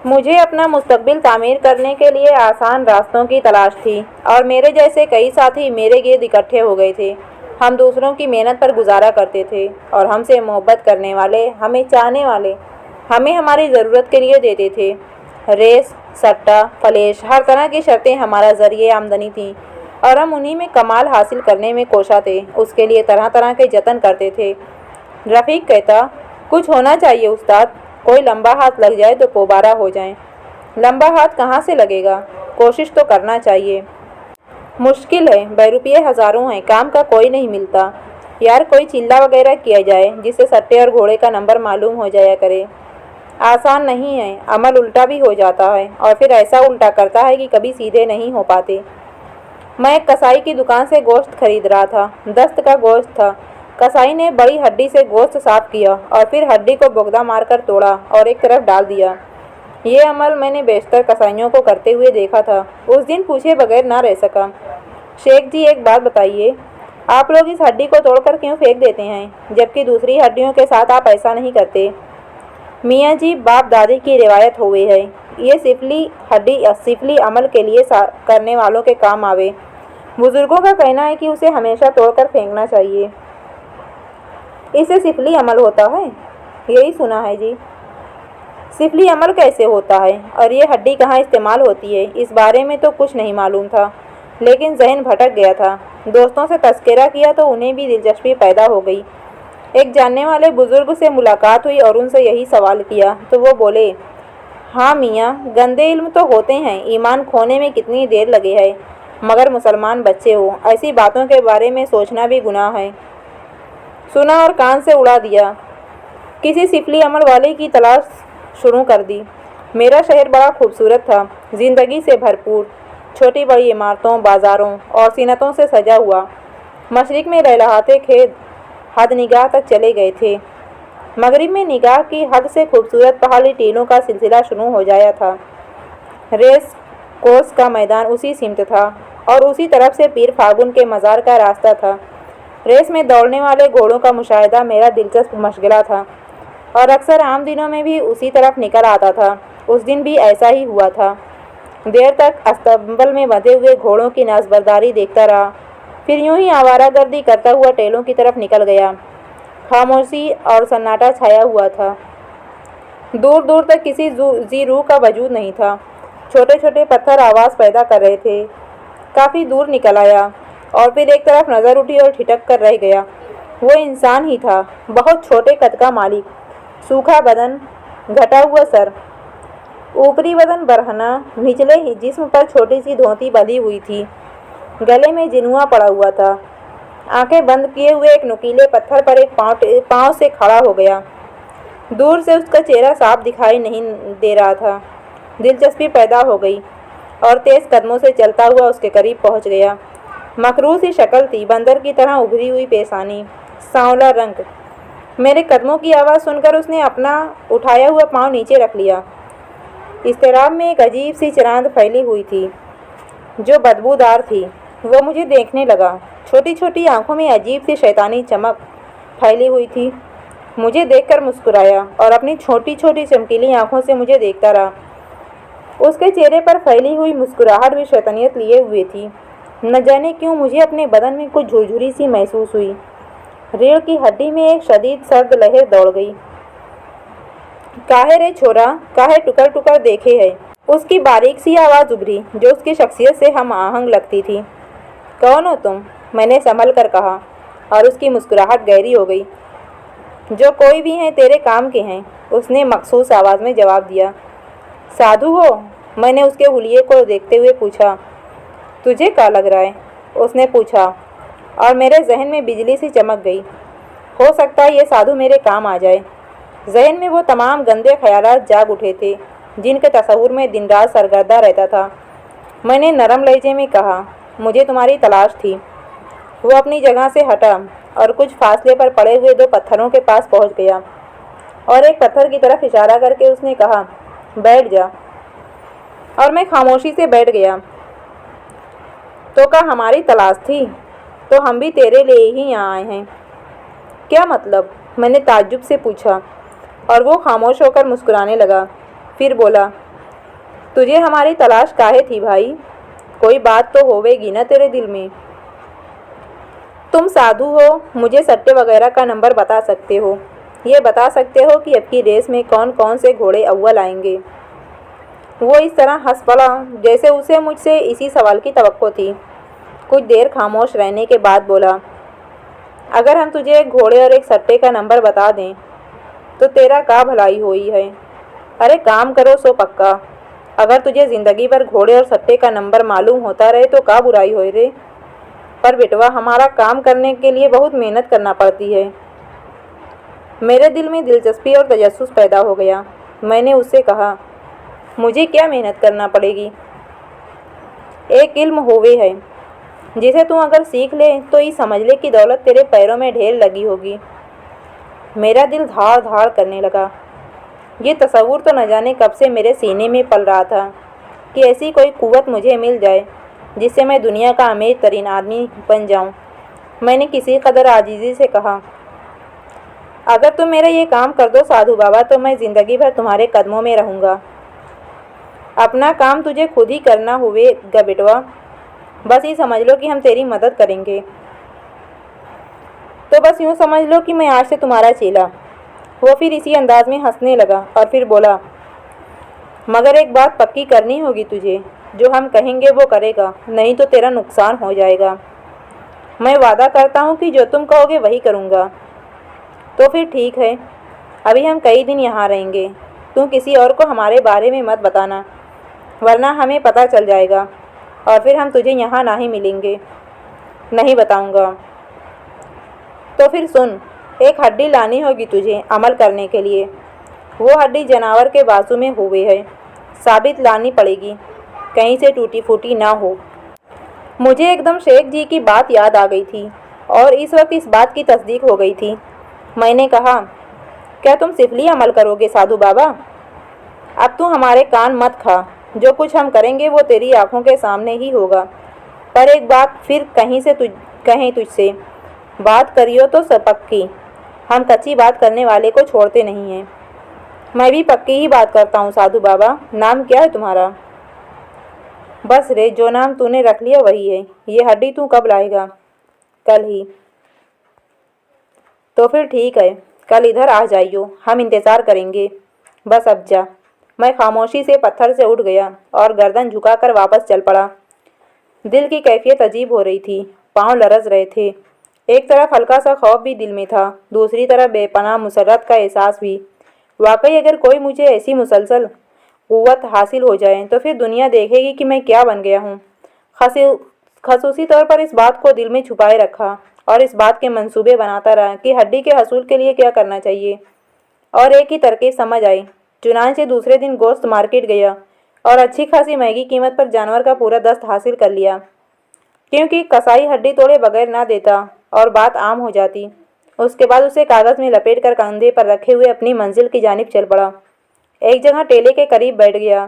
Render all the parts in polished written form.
مجھے اپنا مستقبل تعمیر کرنے کے لیے آسان راستوں کی تلاش تھی اور میرے جیسے کئی ساتھی میرے گرد اکٹھے ہو گئے تھے۔ ہم دوسروں کی محنت پر گزارا کرتے تھے اور ہم سے محبت کرنے والے، ہمیں چاہنے والے، ہمیں ہماری ضرورت کے لیے دیتے تھے۔ ریس، سٹہ، فلیش، ہر طرح کی شرطیں ہمارا ذریعہ آمدنی تھیں اور ہم انہی میں کمال حاصل کرنے میں کوشاں تھے۔ اس کے لیے طرح طرح کے جتن کرتے تھے۔ رفیق کہتا، کچھ ہونا چاہیے استاد، کوئی لمبا ہاتھ لگ جائے تو پوبارہ ہو جائیں۔ لمبا ہاتھ کہاں سے لگے گا؟ کوشش تو کرنا چاہیے۔ مشکل ہے، بے روپیے ہزاروں ہیں، کام کا کوئی نہیں ملتا۔ یار کوئی چلہ وغیرہ کیا جائے جس سے سٹے اور گھوڑے کا نمبر معلوم ہو جایا کرے۔ آسان نہیں ہے، عمل الٹا بھی ہو جاتا ہے اور پھر ایسا الٹا کرتا ہے کہ کبھی سیدھے نہیں ہو پاتے۔ میں ایک کسائی کی دکان سے گوشت خرید رہا تھا۔ دست کا گوشت تھا۔ کسائی نے بڑی ہڈی سے گوشت صاف کیا اور پھر ہڈی کو بوگدا مار کر توڑا اور ایک طرف ڈال دیا۔ یہ عمل میں نے بیشتر کسائیوں کو کرتے ہوئے دیکھا تھا۔ اس دن پوچھے بغیر نہ رہ سکا۔ شیخ جی ایک بات بتائیے، آپ لوگ اس ہڈی کو توڑ کر کیوں پھینک دیتے ہیں جبکہ دوسری ہڈیوں کے ساتھ آپ ایسا نہیں کرتے؟ میاں جی، باپ دادی کی روایت ہوئی ہے، یہ سفلی ہڈی سفلی عمل کے لیے کرنے والوں کے کام آوے۔ بزرگوں کا کہنا ہے کہ اسے ہمیشہ توڑ کر پھینکنا چاہیے۔ اس سے سفلی عمل ہوتا ہے؟ یہی سنا ہے جی۔ سفلی عمل کیسے ہوتا ہے اور یہ ہڈی کہاں استعمال ہوتی ہے، اس بارے میں تو کچھ نہیں معلوم تھا، لیکن ذہن بھٹک گیا تھا۔ دوستوں سے تذکرہ کیا تو انہیں بھی دلچسپی پیدا ہو گئی۔ ایک جاننے والے بزرگ سے ملاقات ہوئی اور ان سے یہی سوال کیا تو وہ بولے، ہاں میاں، گندے علم تو ہوتے ہیں، ایمان کھونے میں کتنی دیر لگے ہے، مگر مسلمان بچے ہو، ایسی باتوں کے بارے میں سوچنا بھی گناہ ہے۔ سنا اور کان سے اڑا دیا۔ کسی سفلی عمل والے کی تلاش شروع کر دی۔ میرا شہر بڑا خوبصورت تھا، زندگی سے بھرپور، چھوٹی بڑی عمارتوں، بازاروں اور صنعتوں سے سجا ہوا۔ مشرق میں لہلہاتے کھیت حد نگاہ تک چلے گئے تھے۔ مغرب میں نگاہ کی حد سے خوبصورت پہاڑی ٹیلوں کا سلسلہ شروع ہو جایا تھا۔ ریس کورس کا میدان اسی سمت تھا اور اسی طرف سے پیر فاگن کے مزار کا راستہ تھا۔ ریس میں دوڑنے والے گھوڑوں کا مشاہدہ میرا دلچسپ مشغلہ تھا اور اکثر عام دنوں میں بھی اسی طرف نکل آتا تھا۔ اس دن بھی ایسا ہی ہوا تھا۔ دیر تک استبل میں بندھے ہوئے گھوڑوں کی نظبرداری دیکھتا رہا، پھر یوں ہی آوارہ گردی کرتا ہوا ٹیلوں کی طرف نکل گیا۔ خاموشی اور سناٹا چھایا ہوا تھا۔ دور دور تک کسی ذی روح کا وجود نہیں تھا۔ چھوٹے چھوٹے پتھر آواز پیدا کر رہے تھے۔ کافی دور نکل آیا اور پھر ایک طرف نظر اٹھی اور ٹھٹک کر رہ گیا۔ وہ انسان ہی تھا، بہت چھوٹے قد کا مالک، سوکھا بدن، گھٹا ہوا سر، اوپری بدن برہنہ، نچلے ہی جسم پر چھوٹی سی دھوتی بندھی ہوئی تھی، گلے میں جنوا پڑا ہوا تھا۔ آنکھیں بند کیے ہوئے ایک نکیلے پتھر پر ایک پاؤں سے کھڑا ہو گیا۔ دور سے اس کا چہرہ صاف دکھائی نہیں دے رہا تھا۔ دلچسپی پیدا ہو گئی اور تیز قدموں سے چلتا ہوا اس کے قریب پہنچ گیا۔ مکروہ سی شکل تھی، بندر کی طرح ابھری ہوئی پیشانی، سانولا رنگ۔ میرے قدموں کی آواز سن کر اس نے اپنا اٹھایا ہوا پاؤں نیچے رکھ لیا۔ اضطراب میں ایک عجیب سی چراند پھیلی ہوئی تھی جو بدبودار تھی۔ وہ مجھے دیکھنے لگا۔ چھوٹی چھوٹی آنکھوں میں عجیب سی شیطانی چمک پھیلی ہوئی تھی۔ مجھے دیکھ کر مسکرایا اور اپنی چھوٹی چھوٹی چمکیلی آنکھوں سے مجھے دیکھتا رہا۔ اس کے چہرے پر پھیلی ہوئی مسکراہٹ بھی شیطانیت لیے ہوئے تھی۔ نہ جانے کیوں مجھے اپنے بدن میں کچھ جھرجھری سی محسوس ہوئی۔ ریڑھ کی ہڈی میں ایک شدید سرد لہر دوڑ گئی۔ کاہے رے چھورا، کاہے ٹکر ٹکر دیکھے ہے؟ اس کی باریک سی آواز ابھری جو اس کی شخصیت سے ہم آہنگ لگتی تھی۔ کون ہو تم؟ میں نے سنبھل کر کہا اور اس کی مسکراہٹ گہری ہو گئی۔ جو کوئی بھی ہیں تیرے کام کے ہیں، اس نے مخصوص آواز میں جواب دیا۔ سادھو ہو؟ میں نے اس کے حلیے کو دیکھتے ہوئے پوچھا۔ تجھے کیا لگ رہا ہے؟ اس نے پوچھا اور میرے ذہن میں بجلی سی چمک گئی۔ ہو سکتا ہے یہ سادھو میرے کام آ جائے۔ ذہن میں وہ تمام گندے خیالات جاگ اٹھے تھے جن کے تصور میں دن رات سرگردہ رہتا تھا۔ میں نے نرم لہجے میں کہا، مجھے تمہاری تلاش تھی۔ وہ اپنی جگہ سے ہٹا اور کچھ فاصلے پر پڑے ہوئے دو پتھروں کے پاس پہنچ گیا اور ایک پتھر کی طرف اشارہ کر کے اس نے کہا، بیٹھ جا۔ اور میں خاموشی سے بیٹھ گیا۔ تو کیا ہماری تلاش تھی؟ تو ہم بھی تیرے لیے ہی یہاں آئے ہیں۔ کیا مطلب؟ میں نے تعجب سے پوچھا اور وہ خاموش ہو کر مسکرانے لگا۔ پھر بولا، तुझे हमारी तलाश काहे थी भाई? कोई बात तो होवेगी ना तेरे दिल में। तुम साधु हो, मुझे सट्टे वगैरह का नंबर बता सकते हो, ये बता सकते हो कि अब की रेस में कौन कौन से घोड़े अव्वल आएंगे। वो इस तरह हंस पड़ा जैसे उसे मुझसे इसी सवाल की तवक्को थी। कुछ देर खामोश रहने के बाद बोला, अगर हम तुझे एक घोड़े और एक सट्टे का नंबर बता दें तो तेरा का भलाई हुई है। अरे काम करो सो पक्का। अगर तुझे ज़िंदगी भर घोड़े और सट्टे का नंबर मालूम होता रहे तो का बुराई होए रे। पर बेटवा, हमारा काम करने के लिए बहुत मेहनत करना पड़ती है। मेरे दिल में दिलचस्पी और तजस्सुस पैदा हो गया। मैंने उससे कहा, मुझे क्या मेहनत करना पड़ेगी? एक इल्म होवे है जिसे तू अगर सीख ले तो ये समझ ले कि दौलत तेरे पैरों में ढेर लगी होगी। मेरा दिल धाड़ धाड़ करने लगा। ये तसव्वुर तो न जाने कब से मेरे सीने में पल रहा था कि ऐसी कोई कुव्वत मुझे मिल जाए जिससे मैं दुनिया का अमीर तरीन आदमी बन जाऊं। मैंने किसी कदर आजिज़ी से कहा, अगर तुम मेरा ये काम कर दो साधु बाबा तो मैं ज़िंदगी भर तुम्हारे कदमों में रहूँगा। अपना काम तुझे खुद ही करना होगा बेटवा। बस ये समझ लो कि हम तेरी मदद करेंगे। तो बस यूँ समझ लो कि मैं आज से तुम्हारा चेला। वो फिर इसी अंदाज में हंसने लगा और फिर बोला, मगर एक बात पक्की करनी होगी तुझे, जो हम कहेंगे वो करेगा, नहीं तो तेरा नुकसान हो जाएगा। मैं वादा करता हूँ कि जो तुम कहोगे वही करूँगा। तो फिर ठीक है, अभी हम कई दिन यहाँ रहेंगे। तुम किसी और को हमारे बारे में मत बताना, वरना हमें पता चल जाएगा और फिर हम तुझे यहाँ ना ही मिलेंगे। नहीं बताऊँगा। तो फिर सुन, एक हड्डी लानी होगी तुझे अमल करने के लिए। वो हड्डी जानवर के बाजू में हुए है, साबित लानी पड़ेगी, कहीं से टूटी फूटी ना हो। मुझे एकदम शेख जी की बात याद आ गई थी और इस वक्त इस बात की तस्दीक हो गई थी। मैंने कहा, क्या तुम सिफली अमल करोगे साधु बाबा? अब तू हमारे कान मत खा, जो कुछ हम करेंगे वो तेरी आंखों के सामने ही होगा। पर एक बात फिर कहें तुझसे, बात करियो तो सब पक्की। हम कच्ची बात करने वाले को छोड़ते नहीं हैं। मैं भी पक्की ही बात करता हूँ साधु बाबा। नाम क्या है तुम्हारा? बस रे, जो नाम तूने रख लिया वही है। ये हड्डी तू कब लाएगा? कल ही। तो फिर ठीक है, कल इधर आ जाइयो, हम इंतज़ार करेंगे। बस अब जा। मैं खामोशी से पत्थर से उठ गया और गर्दन झुकाकर वापस चल पड़ा। दिल की कैफियत अजीब हो रही थी, पाँव लरज रहे थे। एक तरफ हल्का सा खौफ भी दिल में था, दूसरी तरफ बेपनाह मुसर्रत का एहसास भी। वाकई अगर कोई मुझे ऐसी मुसलसल क़ुव्वत हासिल हो जाए तो फिर दुनिया देखेगी कि मैं क्या बन गया हूँ। खसूसी तौर पर इस बात को दिल में छुपाए रखा और इस बात के मंसूबे बनाता रहा कि हड्डी के हसूल के लिए क्या करना चाहिए। और एक ही तरकीब समझ आई। चुनांचे दूसरे दिन गोश्त मार्केट गया और अच्छी खासी महंगी कीमत पर जानवर का पूरा दस्त हासिल कर लिया, क्योंकि कसाई हड्डी तोड़े बगैर ना देता और बात आम हो जाती। उसके बाद उसे कागज़ में लपेट कर कंधे पर रखे हुए अपनी मंजिल की जानिब चल पड़ा। एक जगह टेले के करीब बैठ गया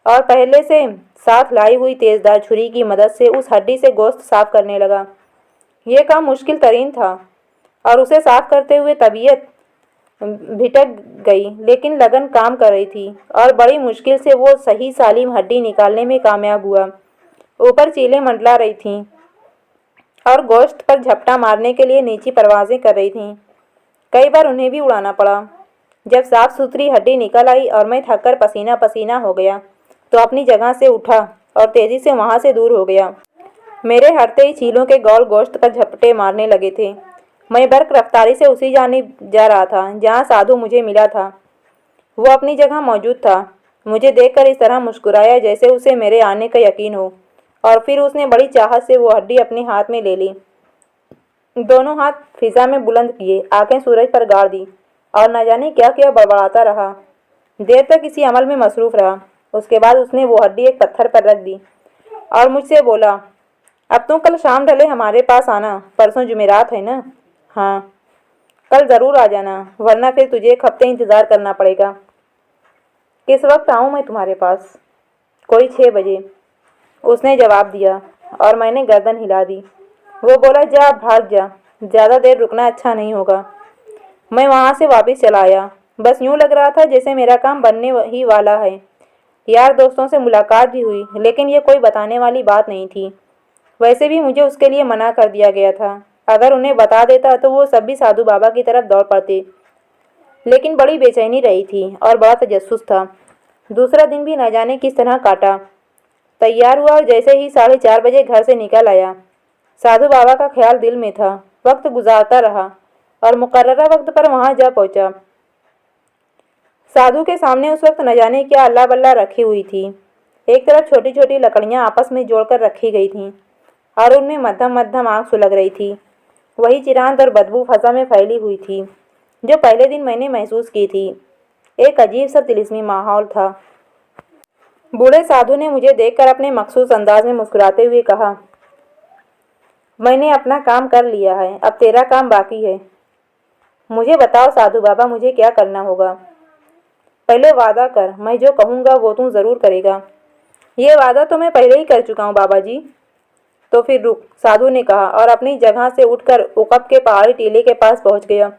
और पहले से साथ लाई हुई तेज़दार छुरी की मदद से उस हड्डी से गोश्त साफ करने लगा। यह काम मुश्किल तरीन था और उसे साफ करते हुए तबीयत भिटक गई, लेकिन लगन काम कर रही थी और बड़ी मुश्किल से वो सही सालिम हड्डी निकालने में कामयाब हुआ। ऊपर चीलें मंडला रही थीं और गोश्त पर झपटा मारने के लिए नीची परवाज़ें कर रही थीं। कई बार उन्हें भी उड़ाना पड़ा। जब साफ़ सुथरी हड्डी निकल आई और मैं थककर पसीना पसीना हो गया तो अपनी जगह से उठा और तेज़ी से वहाँ से दूर हो गया। मेरे हटते ही चीलों के गौल गोश्त पर झपटे मारने लगे थे। मैं बर्क रफ्तारी से उसी जानिब जा रहा था जहाँ साधु मुझे मिला था। वो अपनी जगह मौजूद था। मुझे देखकर इस तरह मुस्कुराया जैसे उसे मेरे आने का यकीन हो, और फिर उसने बड़ी चाहत से वो हड्डी अपने हाथ में ले ली। दोनों हाथ फिजा में बुलंद किए, आंखें सूरज पर गाड़ दी और न जाने क्या क्या बड़बड़ाता रहा। देर तक इसी अमल में मसरूफ़ रहा। उसके बाद उसने वो हड्डी एक पत्थर पर रख दी और मुझसे बोला, अब तो कल शाम ढले हमारे पास आना, परसों जुमेरात है ना? हाँ, कल ज़रूर आ जाना, वरना फिर तुझे एक हफ्ते इंतज़ार करना पड़ेगा। किस वक्त आऊँ मैं तुम्हारे पास? कोई 6 बजे, उसने जवाब दिया और मैंने गर्दन हिला दी। वो बोला, जा भाग जा, ज़्यादा देर रुकना अच्छा नहीं होगा। मैं वहाँ से वापस चला आया। बस यूँ लग रहा था जैसे मेरा काम बनने ही वाला है, यार दोस्तों से मुलाकात भी हुई, लेकिन ये कोई बताने वाली बात नहीं थी। वैसे भी मुझे उसके लिए मना कर दिया गया था। अगर उन्हें बता देता तो वो सब भी साधु बाबा की तरफ दौड़ पड़ते। लेकिन बड़ी बेचैनी रही थी और बड़ा तजस्सुस था। दूसरा दिन भी न जाने किस तरह काटा। तैयार हुआ और जैसे ही 4:30 बजे घर से निकल आया। साधु बाबा का ख्याल दिल में था। वक्त गुजारता रहा और मुकर्ररा वक्त पर वहां जा पहुंचा। साधु के सामने उस वक्त न जाने क्या अल्लाह बल्ला रखी हुई थी। एक तरफ छोटी छोटी लकड़ियां आपस में जोड़कर रखी गई थीं और उनमें मध्यम मध्यम आग सुलग रही थी। वही चिरांद और बदबू फजा में फैली हुई थी जो पहले दिन मैंने महसूस की थी। एक अजीब सा तिलिस्मी माहौल था। बूढ़े साधु ने मुझे देखकर अपने मखसूस अंदाज में मुस्कुराते हुए कहा, मैंने अपना काम कर लिया है, अब तेरा काम बाकी है। मुझे बताओ साधु बाबा, मुझे क्या करना होगा? पहले वादा कर, मैं जो कहूँगा वो तू ज़रूर करेगा। ये वादा तो मैं पहले ही कर चुका हूँ बाबा जी। तो फिर रुक, साधु ने कहा और अपनी जगह से उठकर उकब के पहाड़ी टीले के पास पहुँच गया।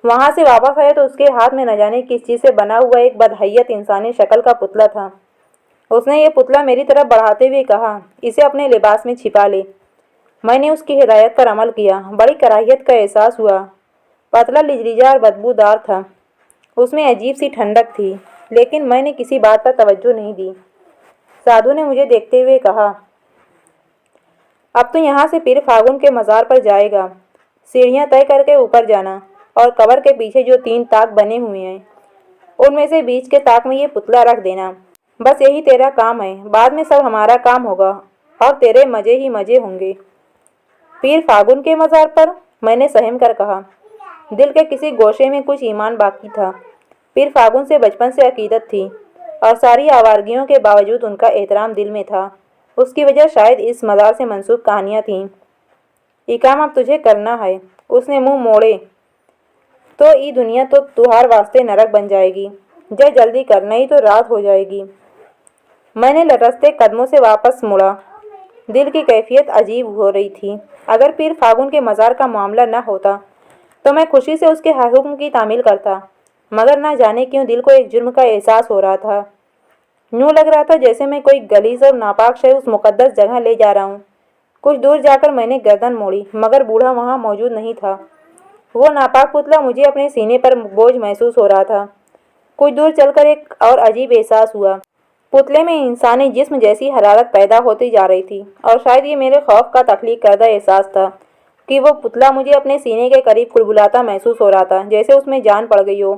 वहाँ से वापस आया तो उसके हाथ में न जाने किस चीज़ से बना हुआ एक बदहैयत इंसानी शक्ल का पुतला था। उसने ये पुतला मेरी तरफ बढ़ाते हुए कहा, इसे अपने लिबास में छिपा ले। मैंने उसकी हिदायत पर अमल किया। बड़ी कराहियत का एहसास हुआ। पतला, लिजलिजा और बदबूदार था। उसमें अजीब सी ठंडक थी, लेकिन मैंने किसी बात पर तवज्जो नहीं दी। साधु ने मुझे देखते हुए कहा, अब तो यहाँ से पीर फागुन के मज़ार पर जाएगा। सीढ़ियाँ तय करके ऊपर जाना और कब्र के पीछे जो 3 ताक बने हुए हैं उनमें से बीच के ताक में ये पुतला रख देना। बस यही तेरा काम है। बाद में सब हमारा काम होगा और तेरे मज़े ही मज़े होंगे। पीर फागुन के मज़ार पर? मैंने सहम कर कहा। दिल के किसी गोशे में कुछ ईमान बाकी था। पीर फागुन से बचपन से अकीदत थी और सारी आवारगियों के बावजूद उनका एहतराम दिल में था। उसकी वजह शायद इस मज़ार से मंसूब कहानियाँ थीं। ये काम अब तुझे करना है। उसने मुंह मोड़े तो ई दुनिया तो तुहार वास्ते नरक बन जाएगी। जय जल्दी कर, नहीं तो रात हो जाएगी। मैंने लटकते कदमों से वापस मुड़ा। दिल की कैफियत अजीब हो रही थी। अगर पीर फागुन के मज़ार का मामला न होता तो मैं खुशी से उसके हर हुक्म की तामील करता, मगर ना जाने क्यों दिल को एक जुर्म का एहसास हो रहा था। यूँ लग रहा था जैसे मैं कोई गलीज़ और नापाक शय उस मुकद्दस जगह ले जा रहा हूँ। कुछ दूर जाकर मैंने गर्दन मोड़ी, मगर बूढ़ा वहाँ मौजूद नहीं था। वो नापाक पुतला मुझे अपने सीने पर बोझ महसूस हो रहा था। कुछ दूर चलकर एक और अजीब एहसास हुआ। पुतले में इंसानी जिस्म जैसी हरारत पैदा होती जा रही थी और शायद ये मेरे खौफ का तख्लीक करदा एहसास था कि वो पुतला मुझे अपने सीने के करीब कुलबुलाता महसूस हो रहा था, जैसे उसमें जान पड़ गई हो।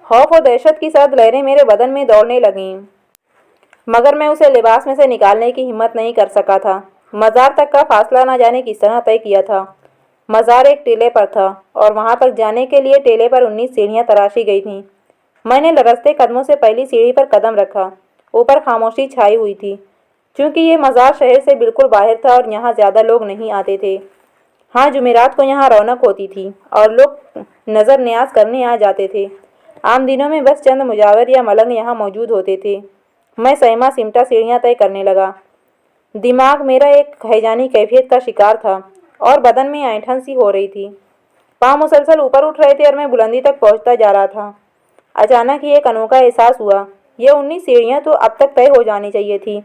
खौफ और दहशत की सर्द लहरें मेरे बदन में दौड़ने लगीं, मगर मैं उसे लिबास में से निकालने की हिम्मत नहीं कर सका था। मज़ार तक का फासला न जाने किस तरह तय किया था। मज़ार एक टीले पर था और वहाँ तक जाने के लिए टीले पर 19 सीढ़ियाँ तराशी गई थीं। मैंने लरजते कदमों से पहली सीढ़ी पर कदम रखा। ऊपर खामोशी छाई हुई थी, क्योंकि ये मज़ार शहर से बिल्कुल बाहर था और यहाँ ज़्यादा लोग नहीं आते थे। हाँ, जुमेरात को यहाँ रौनक होती थी और लोग नज़र न्याज करने आ जाते थे। आम दिनों में बस चंद मुजावर या मलंग यहाँ मौजूद होते थे। मैं सहमा सिमटा सीढ़ियाँ तय करने लगा। दिमाग मेरा एक हैजानी कैफियत का शिकार था और बदन में ऐंठन सी हो रही थी। पाँव मुसलसल ऊपर उठ रहे थे और मैं बुलंदी तक पहुँचता जा रहा था। अचानक ही एक अनोखा एहसास हुआ। ये 19 सीढ़ियाँ तो अब तक तय हो जानी चाहिए थी।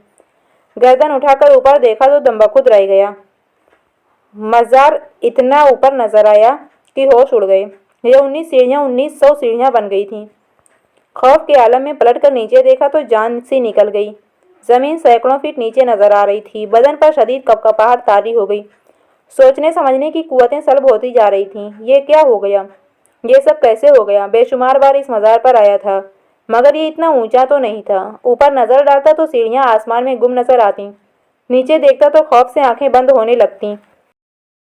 गर्दन उठाकर ऊपर देखा तो दम्बखुद रह गया। मज़ार इतना ऊपर नजर आया कि होश उड़ गए। ये 19 सीढ़ियाँ 1900 सीढ़ियाँ बन गई थीं। खौफ के आलम में पलट कर नीचे देखा तो जान सी निकल गई। ज़मीन सैकड़ों फीट नीचे नजर आ रही थी। बदन पर शदीद कपकपाहट तारी हो गई। सोचने समझने की कुव्वतें सल्ब होती जा रही थीं। ये क्या हो गया? ये सब कैसे हो गया? बेशुमार बार इस मज़ार पर आया था, मगर ये इतना ऊंचा तो नहीं था। ऊपर नज़र डालता तो सीढ़ियाँ आसमान में गुम नजर आती, नीचे देखता तो खौफ से आंखें बंद होने लगतीं।